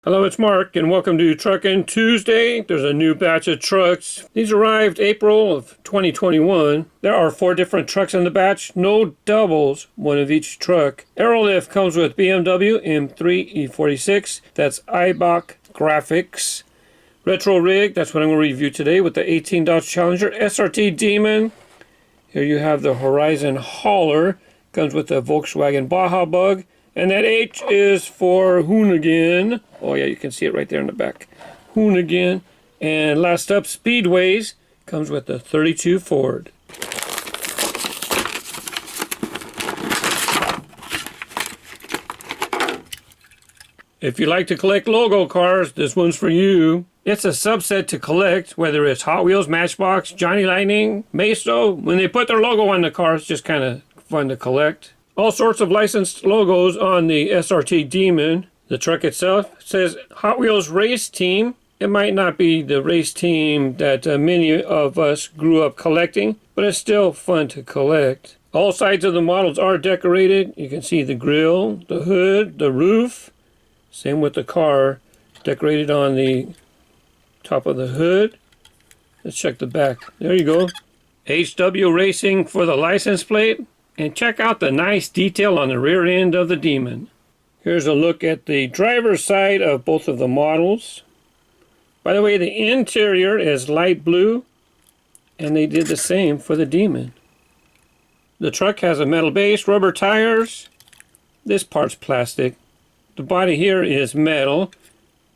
Hello, it's Mark, and welcome to Truckin Tuesday. There's a new batch of trucks. These arrived April of 2021. There are 4 different trucks in the batch, no doubles, one of each truck. Aerolift comes with BMW M3 E46. That's Eibach graphics. Retro rig, that's what I'm going to review today with the 18 Dodge Challenger SRT Demon. Here you have the Horizon Hauler. Comes with the Volkswagen Baja Bug. And that H is for Hoonigan. Oh yeah, you can see it right there in the back. Hoonigan. And last up, Speedways. Comes with the 32 Ford. If you like to collect logo cars, this one's for you. It's a subset to collect, whether it's Hot Wheels, Matchbox, Johnny Lightning, Meso. When they put their logo on the car, it's just kind of fun to collect. All sorts of licensed logos on the SRT Demon. The truck itself says Hot Wheels Race Team. It might not be the race team that many of us grew up collecting, but it's still fun to collect. All sides of the models are decorated. You can see the grille, the hood, the roof. Same with the car, decorated on the top of the hood. Let's check the back. There you go. HW Racing for the license plate. And check out the nice detail on the rear end of the Demon. Here's a look at the driver's side of both of the models. By the way, the interior is light blue, and they did the same for the Demon. The truck has a metal base, rubber tires. This part's plastic. The body here is metal.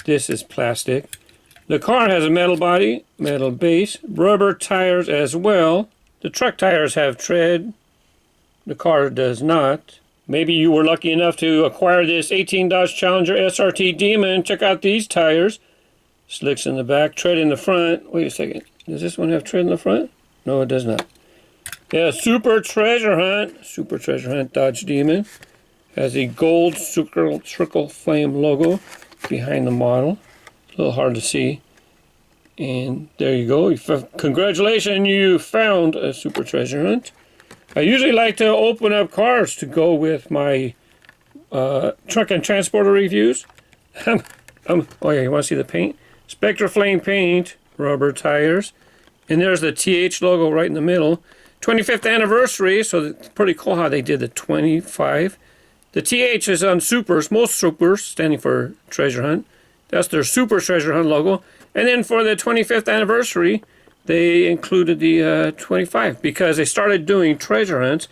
This is plastic. The car has a metal body, metal base, rubber tires as well. The truck tires have tread. The car does not. Maybe you were lucky enough to acquire this 18 Dodge Challenger SRT Demon. Check out these tires. Slicks in the back, tread in the front. Wait a second. Does this one have tread in the front? No, it does not. Yeah, Super Treasure Hunt. Super Treasure Hunt Dodge Demon. Has a gold circle flame logo behind the model. A little hard to see. And there you go. Congratulations, you found a Super Treasure Hunt. I usually like to open up cars to go with my truck and transporter reviews. Oh yeah, you want to see the paint? Spectra Flame paint, rubber tires. And there's the TH logo right in the middle. 25th anniversary, so it's pretty cool how they did the 25. The TH is on Supers, most Supers, standing for Treasure Hunt. That's their Super Treasure Hunt logo. And then for the 25th anniversary, they included the 25 because they started doing treasure hunts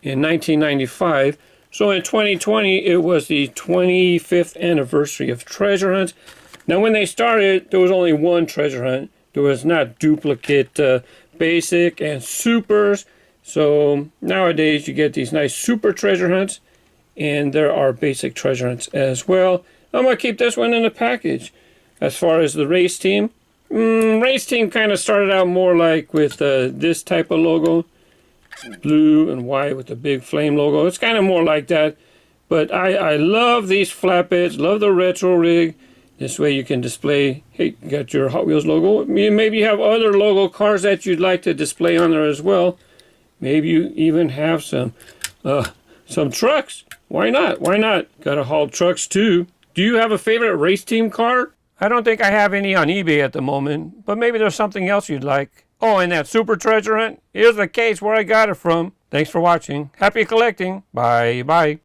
in 1995. So in 2020, it was the 25th anniversary of treasure hunts. Now, when they started, there was only one treasure hunt. There was not duplicate basic and supers. So nowadays, you get these nice super treasure hunts, and there are basic treasure hunts as well. I'm going to keep this one in the package. As far as the race team, race team kind of started out more like with this type of logo, blue and white with the big flame logo. It's kind of more like that, but I love these flatbeds, love the retro rig. This way you can display, hey, you got your Hot Wheels logo. Maybe you have other logo cars that you'd like to display on there as well. Maybe you even have some trucks. Why not? Why not? Gotta haul trucks too. Do you have a favorite race team car? I don't think I have any on eBay at the moment, but maybe there's something else you'd like. Oh, and that Super Treasure Hunt? Here's the case where I got it from. Thanks for watching. Happy collecting. Bye-bye.